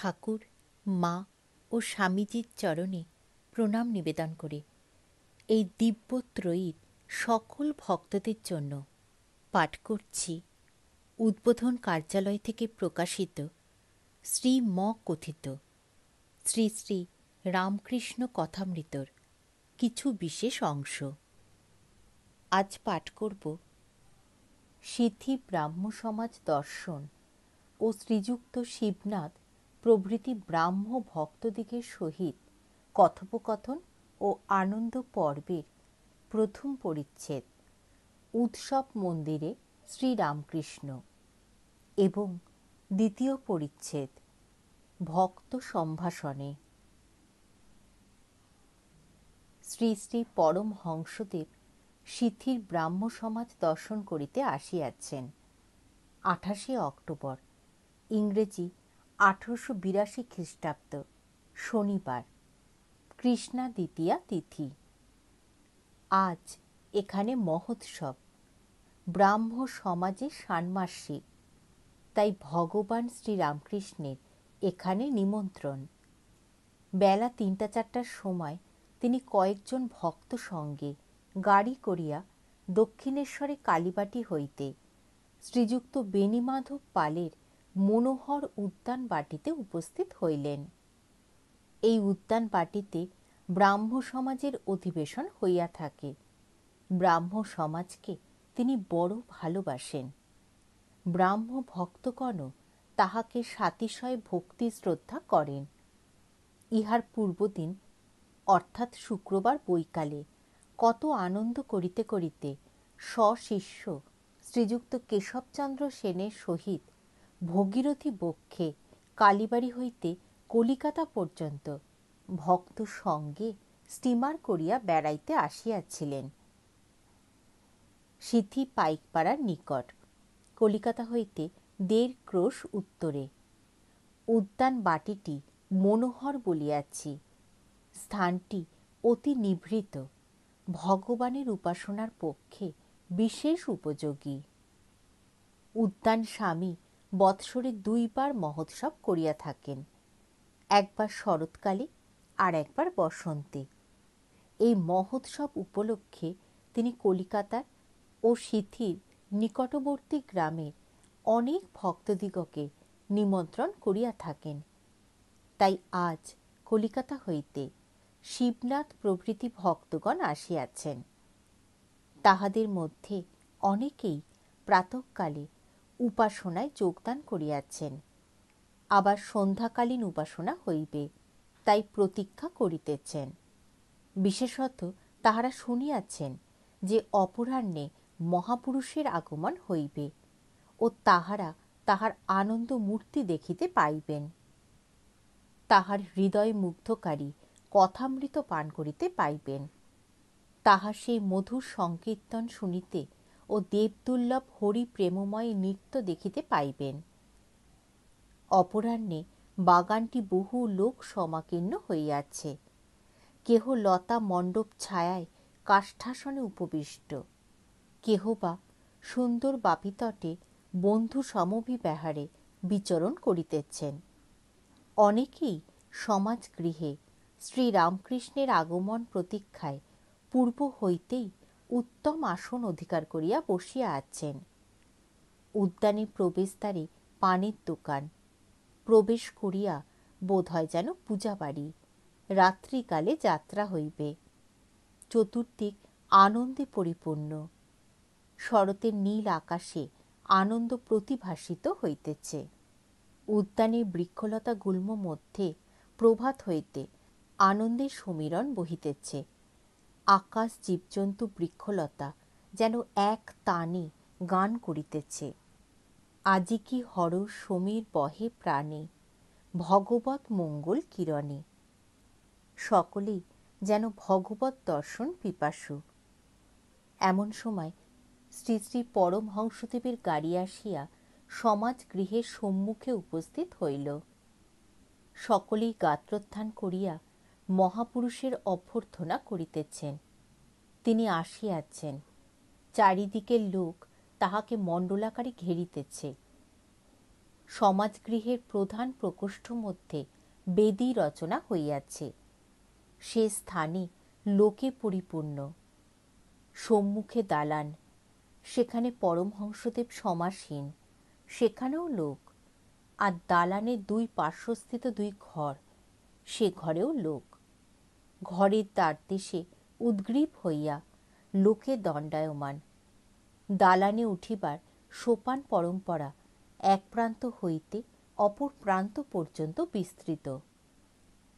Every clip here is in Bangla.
ঠাকুর, মা ও স্বামীজির চরণে প্রণাম নিবেদন করে এই দিব্যত্রয়ীর সকল ভক্তদের জন্য পাঠ করছি উদ্বোধন কার্যালয় থেকে প্রকাশিত শ্রী ম কথিত শ্রী শ্রী রামকৃষ্ণ কথামৃতর কিছু বিশেষ অংশ। আজ পাঠ করব সিদ্ধি ব্রাহ্ম সমাজ দর্শন ও শ্রীযুক্ত শিবনাথ প্রভৃতি ব্রাহ্ম ভক্তদিগের সহিত কথোপকথন ও আনন্দ পর্বের প্রথম পরিচ্ছেদ উৎসব মন্দিরে শ্রীরামকৃষ্ণ এবং দ্বিতীয় পরিচ্ছেদ ভক্ত সম্ভাষণে। শ্রী শ্রী পরমহংসদেব সিদ্ধির ব্রাহ্ম সমাজ দর্শন করিতে আসিয়াছেন 28 অক্টোবর, ইংরেজি 1882 খ্রিস্টাব্দ, শনিবার, কৃষ্ণা দ্বিতীয়া তিথি। আজ এখানে মহোৎসব, ব্রাহ্ম সমাজে ষান্মাসিক, তাই ভগবান শ্রীরামকৃষ্ণের এখানে নিমন্ত্রণ। বেলা 3-4টার সময় তিনি কয়েকজন ভক্ত সঙ্গে গাড়ি করিয়া দক্ষিণেশ্বরে কালীবাটি হইতে শ্রীযুক্ত বেণীমাধব পালের মনোহর উদ্যান বাটিতে উপস্থিত হইলেন। এই উদ্যান বাটিতে ব্রাহ্ম সমাজের অধিবেশন হইয়া থাকে। ব্রাহ্ম সমাজকে তিনি বড় ভালোবাসেন। ব্রাহ্ম ভক্তগণও তাহাকে সাতিশয় ভক্তি শ্রদ্ধা করেন। ইহার পূর্বদিন অর্থাৎ শুক্রবার বৈকালে কত আনন্দ করিতে করিতে স্বশিষ্য শ্রীযুক্ত কেশবচন্দ্র সেনের সহিত ভগীরথী বক্ষে কালীবাড়ি হইতে কলিকাতা পর্যন্ত ভক্ত সঙ্গে স্টিমার করিয়া বেড়াইতে আসিয়াছিলেন। সিদ্ধি পাইকপাড়ার নিকট, কলিকাতা হইতে 1.5 ক্রোশ উত্তরে। উদ্যান বাটিটি মনোহর বলিয়াছি। স্থানটি অতি নিভৃত, ভগবানের উপাসনার পক্ষে বিশেষ উপযোগী। উদ্যান স্বামী বৎসরে 2 বার মহোৎসব করিয়া থাকেন, একবার শরৎকালে আর একবার বসন্তে। এই মহোৎসব উপলক্ষে তিনি কলিকাতার ও সিদ্ধির নিকটবর্তী গ্রামের অনেক ভক্তদিগকে নিমন্ত্রণ করিয়া থাকেন। তাই আজ কলিকাতা হইতে শিবনাথ প্রভৃতি ভক্তগণ আসিয়াছেন। তাহাদের মধ্যে অনেকেই প্রাতঃকালে উপাসনায় যোগদান করিয়াছেন, আবার সন্ধ্যাকালীন উপাসনা হইবে তাই প্রতীক্ষা করিতেছেন। বিশেষত তাহারা শুনিয়াছেন যে অপরাহ্নে মহাপুরুষের আগমন হইবে ও তাহারা তাহার আনন্দ মূর্তি দেখিতে পাইবেন, তাহার হৃদয় মুগ্ধকারী কথামৃত পান করিতে পাইবেন, তাহার সেই মধুর সংকীর্তন শুনিতে ও দেবদুর্লভ হরি প্রেমময় নৃত্য দেখিতে পাইবেন। অপরাহ্নে বাগানটি বহু লোক সমাকীর্ণ হইয়াছে। কেহ লতা মণ্ডপ ছায়ায় কাষ্ঠাসনে উপবিষ্ট, কেহ বা সুন্দর বাপিতটে বন্ধু সমভিব্যাহারে বিচরণ করিতেছেন। অনেকেই সমাজ গৃহে শ্রীরামকৃষ্ণের আগমন প্রতীক্ষায় পূর্ব হইতেই উত্তম আসন অধিকার করিয়া বসিয়া আছেন। উদ্যানে প্রবেশদ্বারে পানের দোকান, প্রবেশ করিয়া বোধ হয় যেন পূজা বাড়ি। রাত্রিকালে যাত্রা হইবে। চতুর্দিক আনন্দে পরিপূর্ণ। শরতের নীল আকাশে আনন্দ প্রতিভাসিত হইতেছে। উদ্যানের বৃক্ষলতা গুল্ম মধ্যে প্রভাত হইতে আনন্দের সমীরণ বহিতেছে। আকাশ, জীবজন্তু, বৃক্ষলতা যেন এক তানে গান করিতেছে। আজি কি হরষ সমীর বহে প্রাণে, ভগবৎ মঙ্গল কিরণে। সকলেই যেন ভগবৎ দর্শন পিপাসু। এমন সময় শ্রী শ্রী পরমহংসদেবের গাড়ি আসিয়া সমাজ গৃহের সম্মুখে উপস্থিত হইল। সকলেই গাত্রোত্থান করিয়া মহাপুরুষের অভ্যর্থনা করিতেছেন। তিনি আসিয়াছেন। চারিদিকের লোক তাহাকে মণ্ডলাকারে ঘেরিতেছে। সমাজগৃহের প্রধান প্রকোষ্ঠ মধ্যে বেদী রচনা হইয়াছে। সে স্থানে লোকে পরিপূর্ণ। সম্মুখে দালান, সেখানে পরমহংসদেব সমাসীন, সেখানেও লোক। আর দালানের দুই পার্শ্বস্থিত দুই ঘর, সে ঘরেও লোক। ঘরের দ্বারদেশে উদ্গ্রীব হইয়া লোকে দণ্ডায়মান। দালানে উঠিবার সোপান পরম্পরা এক প্রান্ত হইতে অপর প্রান্ত পর্যন্ত বিস্তৃত।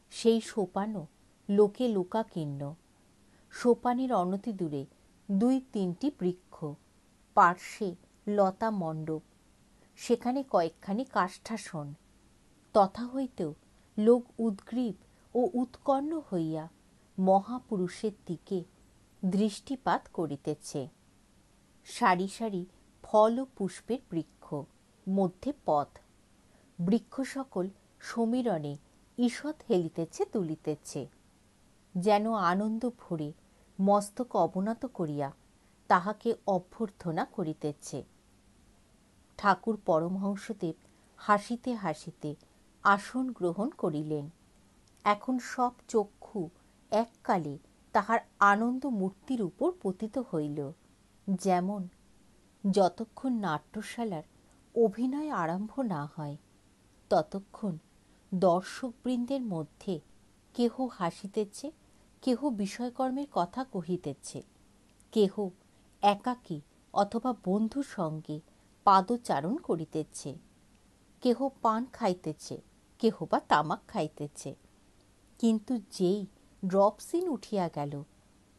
সেই সোপানও লোকে লোকাকীর্ণ। সোপানের অনতিদূরে দুই তিনটি বৃক্ষ, পার্শ্বে লতা মণ্ডপ, সেখানে কয়েকখানি কাষ্ঠাসন। তথা হইতেও লোক উদ্গ্রীব ও উৎকণ্ঠ হইয়া মহাপুরুষের দিকে দৃষ্টিপাত করিতেছে। সারি সারি ফল ও পুষ্পের বৃক্ষ, মধ্যে পথ। বৃক্ষ সকল সমীরণে ঈষৎ হেলিতেছে দুলিতেছে, যেন আনন্দ ভরে মস্তক অবনত করিয়া তাহাকে অভ্যর্থনা করিতেছে। ঠাকুর পরমহংসদেব হাসিতে হাসিতে আসন গ্রহণ করিলেন। এখন সব চক্ষু এককালে তাহার আনন্দ মূর্তির উপর পতিত হইল। যেমন যতক্ষণ নাট্যশালার অভিনয় আরম্ভ না হয়, ততক্ষণ দর্শকবৃন্দের মধ্যে কেহ হাসিতেছে, কেহ বিষয়কর্মের কথা কহিতেছে, কেহ একাকী অথবা বন্ধু সঙ্গে পাদচারণ করিতেছে, কেহ পান খাইতেছে, কেহ বা তামাক খাইতেছে। কিন্তু যেই ড্রপ সিন উঠিয়া গেল,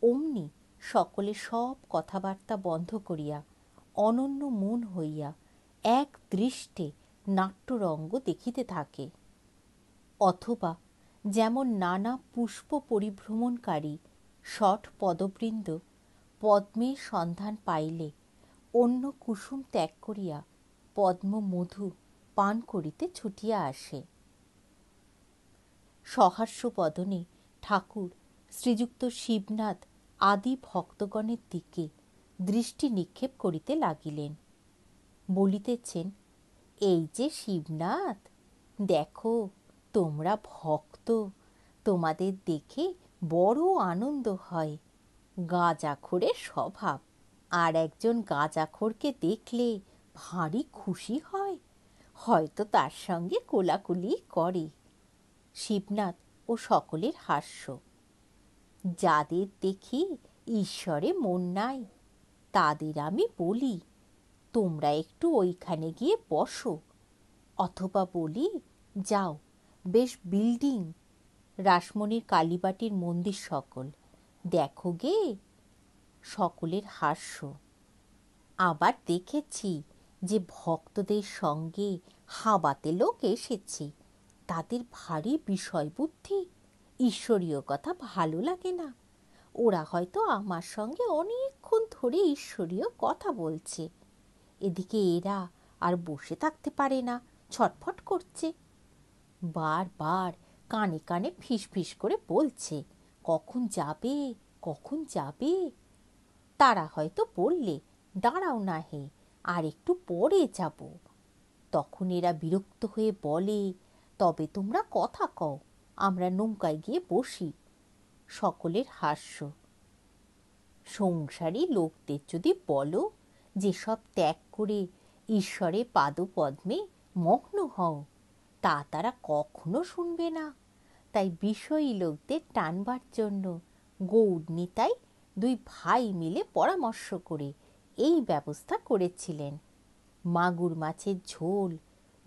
অমনি সকলে সব কথাবার্তা বন্ধ করিয়া অনন্য মন হইয়া এক দৃষ্টে নাট্যরঙ্গ দেখিতে থাকে। অথবা যেমন নানা পুষ্প পরিভ্রমণকারী শঠ পদবৃন্দ পদ্মের সন্ধান পাইলে অন্য কুসুম ত্যাগ করিয়া পদ্ম মধু পান করিতে ছুটিয়া আসে। সহাস্যবদনে ঠাকুর শ্রীযুক্ত শিবনাথ আদি ভক্তগণের দিকে দৃষ্টি নিক্ষেপ করিতে লাগিলেন। বলিতেছেন, এই যে শিবনাথ, দেখো তোমরা ভক্ত, তোমাদের দেখে বড় আনন্দ হয়। গাঁজাখোরের স্বভাব, আর একজন গাঁজাখোরকে দেখলে ভারী খুশি হয়, হয়তো তার সঙ্গে কোলাকুলি করে। শিবনাথ ও সকলের হাস্য। যাদের দেখি ঈশ্বরে মন নাই, তাদের আমি বলি, তোমরা একটু ওইখানে গিয়ে বসো। অথবা বলি, যাও বেশ বিল্ডিং, রাসমণির কালীবাটির মন্দির সকল দেখো গে। সকলের হাস্য। আবার দেখেছি যে ভক্তদের সঙ্গে হাবাতে লোক এসেছে, তাদের ভারী বিষয় বুদ্ধি, ঈশ্বরীয় কথা ভালো লাগে না। ওরা হয়তো আমার সঙ্গে অনেকক্ষণ ধরে ঈশ্বরীয় কথা বলছে, এদিকে এরা আর বসে থাকতে পারে না, ছটফট করছে। বারবার কানে কানে ফিস ফিস করে বলছে, কখন যাবে, কখন যাবে। তারা হয়তো বললে, দাঁড়াও না হে, আর একটু পরে যাব। তখন এরা বিরক্ত হয়ে বলে, তবে তোমরা কথা কও, আমরা নৌকায় গিয়ে বসি। সকলের হাস্য। সংসারী লোকদের যদি বলো যে সব ত্যাগ করে ঈশ্বরের পাদপদ্মে মগ্ন হও, তা তারা কখনো শুনবে না। তাই বিষয়ী লোকদের টানবার জন্য গৌড়নিতাই দুই ভাই মিলে পরামর্শ করে এই ব্যবস্থা করেছিলেন। মাগুর মাছের ঝোল,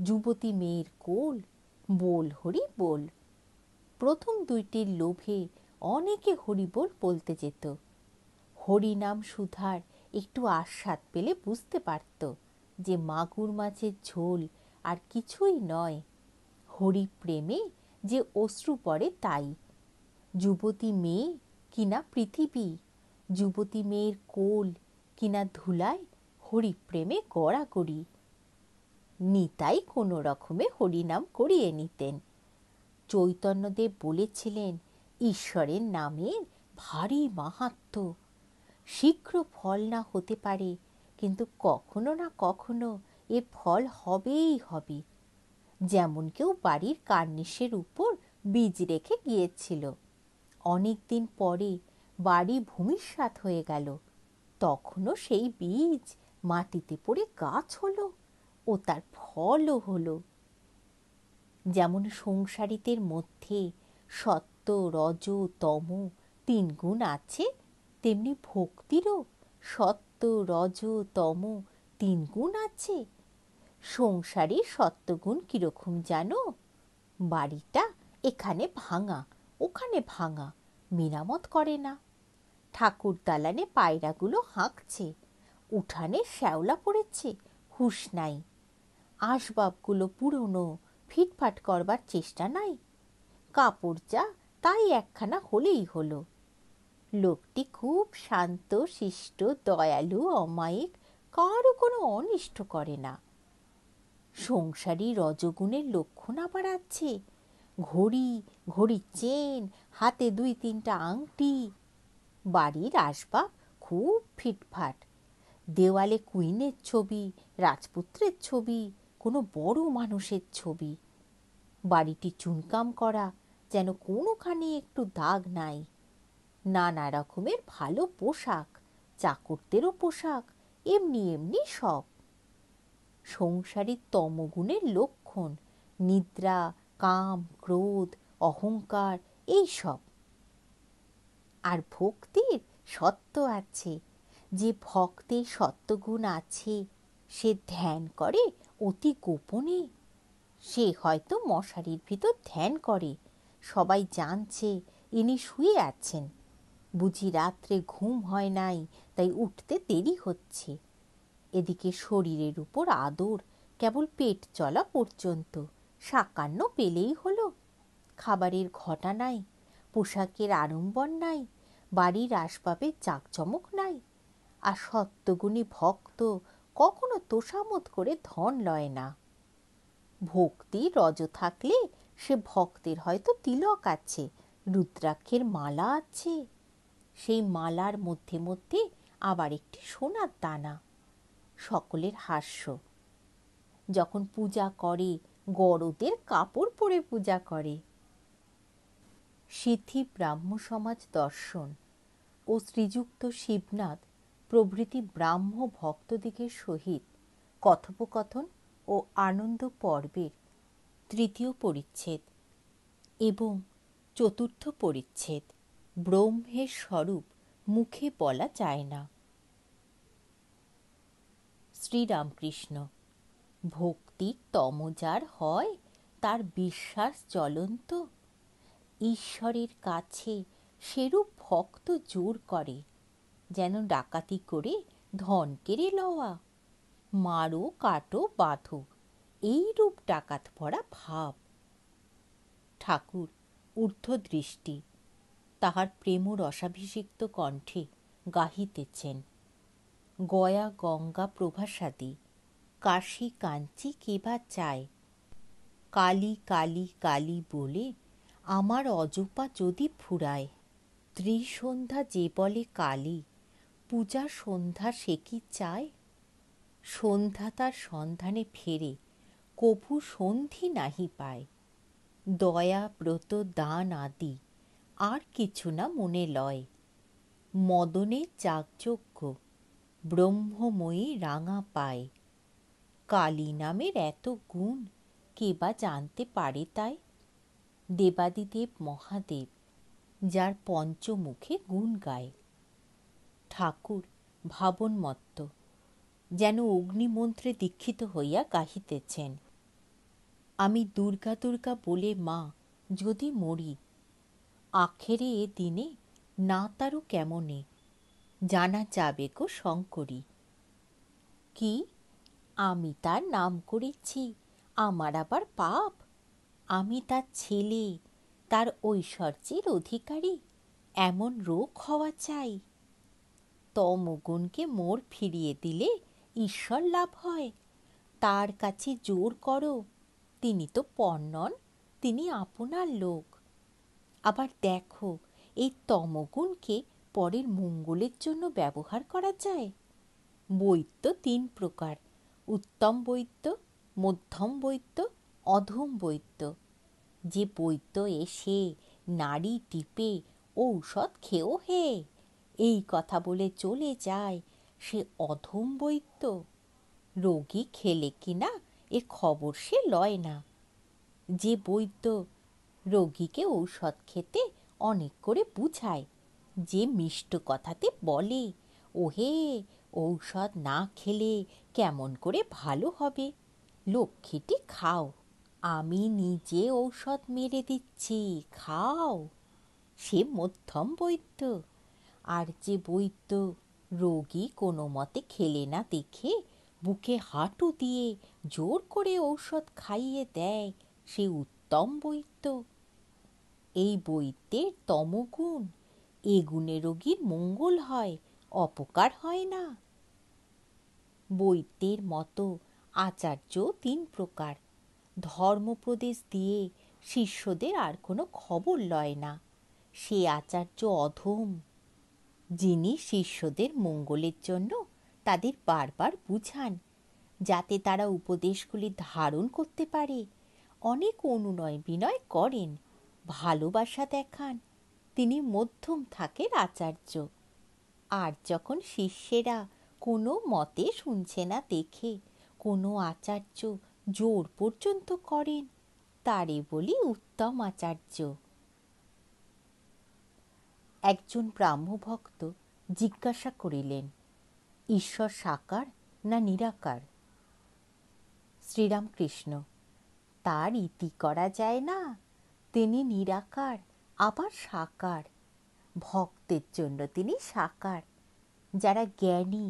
যুবতী মেয়ের কোল, বল হরি বল। প্রথম দুইটির লোভে অনেকে হরিবোল বলতে যেত। হরিনাম সুধার একটু আস্বাদ পেলে বুঝতে পারত যে মাগুর মাছের ঝোল আর কিছুই নয়, হরি প্রেমে যে অশ্রু পড়ে তাই। যুবতী মেয়ে কিনা পৃথিবী, যুবতী মেয়ের কোল কিনা ধুলায় হরিপ্রেমে গড়াগড়ি। নিতাই কোনো রকমে হরিনাম করিয়ে নিতেন। চৈতন্যদেব বলেছিলেন, ঈশ্বরের নামের ভারী মাহাত্ম্য, শীঘ্র ফল না হতে পারে, কিন্তু কখনো না কখনো এ ফল হবেই হবে। যেমন কেউ বাড়ির কার্নিশের উপর বীজ রেখে গিয়েছিল। অনেক দিন পরে বাড়ি ভূমিসাৎ হয়ে গেল, তখনও সেই বীজ মাটিতে পড়ে গাছ হলো ও তার ফলও হলো। যেমন সংসারীদের মধ্যে সত্য, রজ, তম 3 গুণ আছে, তেমনি ভক্তিরও সত্য, রজ, তম 3 গুণ আছে। সংসারী সত্যগুণ কিরকম জানো? বাড়িটা এখানে ভাঙা, ওখানে ভাঙা, মেরামত করে না। ঠাকুর দালানে পায়রাগুলো হাঁকছে, উঠানে শ্যাওলা পড়েছে, হুঁশ নাই। আসবাবগুলো পুরনো, ফিটফাট করবার চেষ্টা নাই। কাপড় যা তাই একখানা হলেই হলো। লোকটি খুব শান্ত, শিষ্ট, দয়ালু, অমায়িক, কারও কোনো অনিষ্ট করে না। সংসারী রজগুণের লক্ষণ আবার আছে। ঘড়ি, ঘড়ির চেন, হাতে 2-3টা আংটি। বাড়ির আসবাব খুব ফিটফাট। দেওয়ালে কুইনের ছবি, রাজপুত্রের ছবি, কোনো বড় মানুষের ছবি। বাড়িটি চুনকাম করা, যেন কোনোখানে একটু দাগ নাই। নানা রকমের ভালো পোশাক, চাকরদেরও পোশাক, এমনি এমনি সব। সংসারীর তমগুণের লক্ষণ নিদ্রা, কাম, ক্রোধ, অহংকার, এইসব। আর ভক্তির সত্য আছে। যে ভক্তের সত্যগুণ আছে সে ধ্যান করে অতি গোপনে। সে হয়তো মশারির ভিতর ধ্যান করে, সবাই জানছে ইনি শুয়ে আছেন। বুঝি রাত্রে ঘুম হয় নাই, তাই উঠতে দেরি হচ্ছে। এদিকে শরীরের উপর আদর কেবল পেট চলা পর্যন্ত, সাকান্ন পেলেই হলো। খাবারের ঘটা নাই, পোশাকের আড়ম্বর নাই, বাড়ির আসবাবের জাঁকজমক নাই। আর সত্যগুণী ভক্ত কখনো তোষামোদ করে ধন লয় না। ভক্তি রজ থাকলে সে ভক্তের হয়তো তিলক আছে, রুদ্রাক্ষের মালা আছে, সেই মালার মধ্যে মধ্যে আবার একটি সোনার দানা। সকলের হাস্য। যখন পূজা করে গরদের কাপড় পরে পূজা করে। সিদ্ধি ব্রাহ্ম সমাজ দর্শন ও শ্রীযুক্ত শিবনাথ প্রভৃতি ব্রাহ্ম ভক্তদিগের সহিত কথোপকথন ও আনন্দ পর্বের 3য় পরিচ্ছেদ এবং 4র্থ পরিচ্ছেদ ব্রহ্মের স্বরূপ মুখে বলা যায় না। শ্রীরামকৃষ্ণ। ভক্তির তম যার হয় তার বিশ্বাস জ্বলন্ত। ঈশ্বরের কাছে সেরূপ ভক্ত জোর করে, যেন ডাকাতি করে ধন কেড়ে লওয়া। মারো, কাটো, বাঁধো, এইরূপ ডাকাত ভরা ভাব। ঠাকুর ঊর্ধ্বদৃষ্টি, তাহার প্রেম রসাভিষিক্ত কণ্ঠে গাহিতেছেন। গয়া গঙ্গা প্রভাসাদি, কাশী কাঞ্চি কেবা চায়। কালী কালী কালী বলে আমার অজপা যদি ফুরায়। ত্রিসন্ধ্যা যে বলে কালী, পূজা সন্ধ্যা সে কি চায়? সন্ধ্যা তার সন্ধানে ফেরে, কভু সন্ধি নাহি পায়। দয়া, ব্রত, দান আদি আর কিছু না মনে লয়। মদনে যাগযজ্ঞ, ব্রহ্মময়ী রাঙা পায়। কালী নামের এত গুণ কে বা জানতে পারে তাই? দেবাদিদেব মহাদেব, যার পঞ্চমুখে গুণ গায়। ঠাকুর ভাবনমত্ত, যেন অগ্নিমন্ত্রে দীক্ষিত হইয়া গাহিতেছেন। আমি দুর্গা দুর্গা বলে মা যদি মরি, আখেরে এ দিনে না তারও কেমনে জানা যাবে গো শঙ্করী। কি, আমি তার নাম করেছি, আমার আবার পাপ? আমি তার ছেলে, তার ঐশ্বর্যের অধিকারী, এমন রোগ হওয়া চাই? তমগুণকে মোর ফিরিয়ে দিলে ঈশ্বর লাভ হয়। তার কাছে জোর করো, তিনি তো পর নন, তিনি আপনার লোক। আবার দেখো, এই তমগুণকে পরের মঙ্গলের জন্য ব্যবহার করা যায়। বৈদ্য 3 প্রকার, উত্তম বৈদ্য, মধ্যম বৈদ্য অধম বৈদ্য, যে বৈদ্য এসে নাড়ি টিপে ঔষধ খেও হে এই কথা বলে চলে যায়, সে অধম বৈদ্য। রোগী খেলে কিনা এ খবর সে লয় না। যে বৈদ্য রোগীকে ঔষধ খেতে অনেক করে বুঝায়, যে মিষ্ট কথাতে বলে, ওহে ঔষধ না খেলে কেমন করে ভালো হবে, লক্ষ্মীটি খাও, আমি নিজে ঔষধ মেরে দিচ্ছি, খাও, সে মধ্যম বৈদ্য। আর যে বৈদ্য রোগী কোনো মতে খেলে না দেখে বুকে হাঁটু দিয়ে জোর করে ঔষধ খাইয়ে দেয়, সে উত্তম বৈদ্য। এই বৈদ্যের তমগুণ, এ গুণে রোগীর মঙ্গল হয়, অপকার হয় না। বৈদ্যের মতো আচার্য 3 প্রকার। ধর্মোপদেশ দিয়ে শিষ্যদের আর কোনো খবর লয় না, সে আচার্য অধম। যিনি শিষ্যদের মঙ্গলের জন্য তাদের বারবার বুঝান, যাতে তারা উপদেশগুলি ধারণ করতে পারে, অনেক অনুনয় বিনয় করেন, ভালোবাসা দেখান, তিনি মধ্যম থাকের আচার্য। আর যখন শিষ্যেরা কোনো মতে শুনছে না দেখে কোনো আচার্য জোর পর্যন্ত করেন, তারে বলি উত্তম আচার্য। একজন ব্রাহ্মভক্ত জিজ্ঞাসা করিলেন, ঈশ্বর সাকার না নিরাকার? শ্রীরামকৃষ্ণ, তার ইতি করা যায় না, তিনি নিরাকার আবার সাকার। ভক্তের জন্য তিনি সাকার। যারা জ্ঞানী,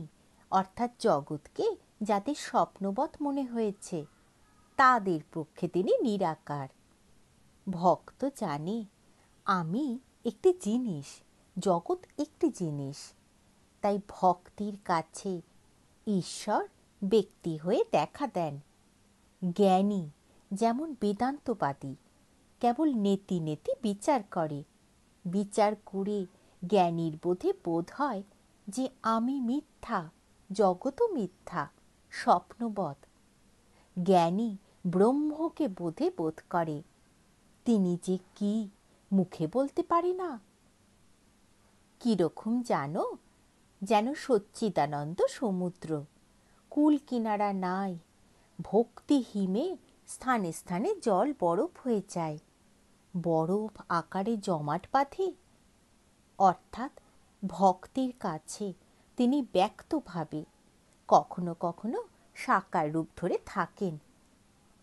অর্থাৎ জগৎকে যাদের স্বপ্নবৎ মনে হয়েছে, তাদের পক্ষে তিনি নিরাকার। ভক্ত জানে আমি একটি জিনিস, জগৎ একটি জিনিস, তাই ভক্তির কাছে ঈশ্বর ব্যক্তি হয়ে দেখা দেন। জ্ঞানী যেমন বেদান্তবাদী কেবল নেতি নেতি বিচার করে, বিচার করে জ্ঞানীর বোধে বোধ হয় যে আমি মিথ্যা, জগৎও মিথ্যা, স্বপ্নবৎ। জ্ঞানী ব্রহ্মকে বোধে বোধ করে, তিনি যে কি মুখে বলতে পারে না। কিরকম জানো, যেন সচ্চিদানন্দ সমুদ্র, কুল কিনারা নাই, ভক্তি হিমে স্থানে স্থানে জল বরফ হয়ে যায়, বরফ আকারে জমাট বাঁধে। অর্থাৎ ভক্তের কাছে তিনি ব্যক্তভাবে কখনো কখনো সাকার রূপ ধরে থাকেন।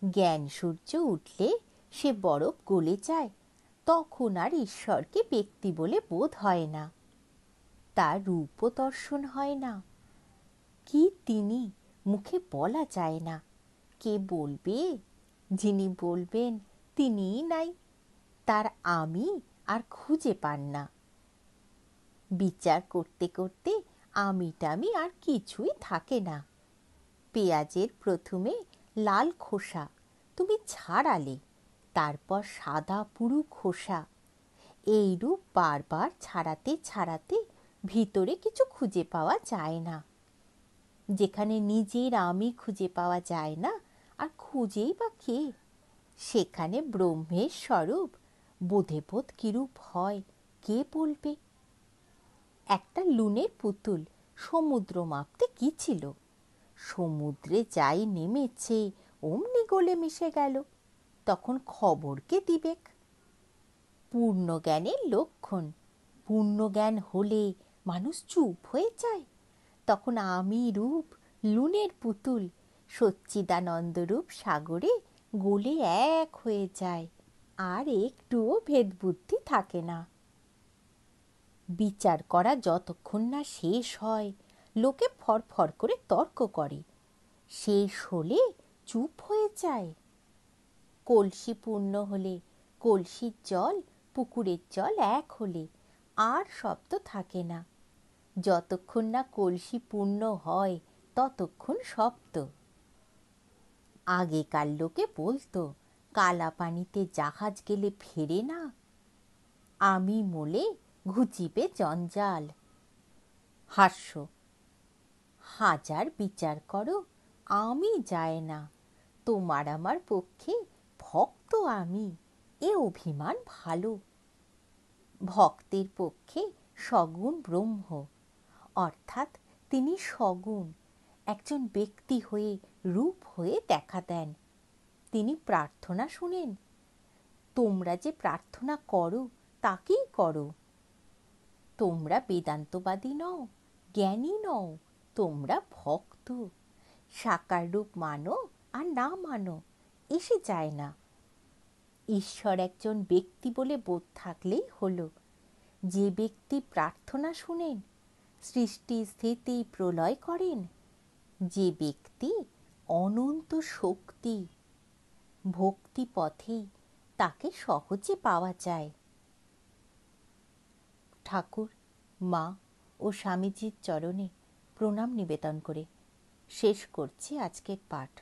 জ্ঞান সূর্য উঠলে সে বরফ গলে যায়, তখন আর ঈশ্বরকে ব্যক্তি বলে বোধ হয় না, তার রূপও দর্শন হয় না। কি তিনি মুখে বলা যায় না, কে বলবে? যিনি বলবেন তিনিই নাই, তার আমি আর খুঁজে পান না। বিচার করতে করতে আমিটামি আর কিছুই থাকে না। পেঁয়াজের প্রথমে লাল খোসা তুমি ছাড়ালে, তারপর সাদা পুরু খোসা, এইরূপ বারবার ছাড়াতে ছাড়াতে ভিতরে কিছু খুঁজে পাওয়া যায় না। যেখানে নিজের আমি খুঁজে পাওয়া যায় না, আর খুঁজেই বা কে? সেখানে ব্রহ্মের স্বরূপ বোধেবোধ কিরূপ হয়, কে বলবে? একটা লুনের পুতুল সমুদ্র মাপতে কি ছিল, সমুদ্রে যাই নেমেছে অমনি গলে মিশে গেল, তখন খবর কে দিবেক? পূর্ণ জ্ঞানের লক্ষণ, পূর্ণ জ্ঞান হলে মানুষ চুপ হয়ে যায়, তখন আমি রূপ লুনের পুতুল সচ্চিদানন্দরূপ সাগরে গলে এক হয়ে যায়, আর একটুও ভেদবুদ্ধি থাকে না। বিচার করা যতক্ষণ না শেষ হয়, লোকে ফরফর করে তর্ক করে, শেষ হলে চুপ হয়ে যায়। কলসি পূর্ণ হলে, কলসির জল পুকুরের জল এক হলে আর শব্দ থাকে না। যতক্ষণ না কলসি পূর্ণ হয় ততক্ষণ শব্দ। আগেকার লোকে বলতো, কালা পানিতে জাহাজ গেলে ফেরে না, আমি মোলে ঘুচিবে জঞ্জাল। হাস্য, হাজার বিচার করো আমি যায় না, তোমার আমার পক্ষে আমি, এ অভিমান ভালো। ভক্তের পক্ষে সগুণ ব্রহ্ম, অর্থাৎ তিনি সগুণ একজন ব্যক্তি হয়ে, রূপ হয়ে দেখা দেন। তিনি প্রার্থনা শুনেন। তোমরা যে প্রার্থনা করো তাকেই করো। তোমরা বেদান্তবাদী নও, জ্ঞানী নও, তোমরা ভক্ত। সাকার রূপ মানো আর না মানো এসে যায় না। ঈশ্বর একজন ব্যক্তি বলে বোধ থাকলেই হলো। যে ব্যক্তি প্রার্থনা শুনেন, সৃষ্টি স্থিতি প্রলয় করেন, যে ব্যক্তি অনন্ত শক্তি, ভক্তি পথেই তাকে সহজে পাওয়া যায়। ঠাকুর, মা ও স্বামীজির চরণে প্রণাম নিবেদন করে শেষ করছি আজকের পাঠ।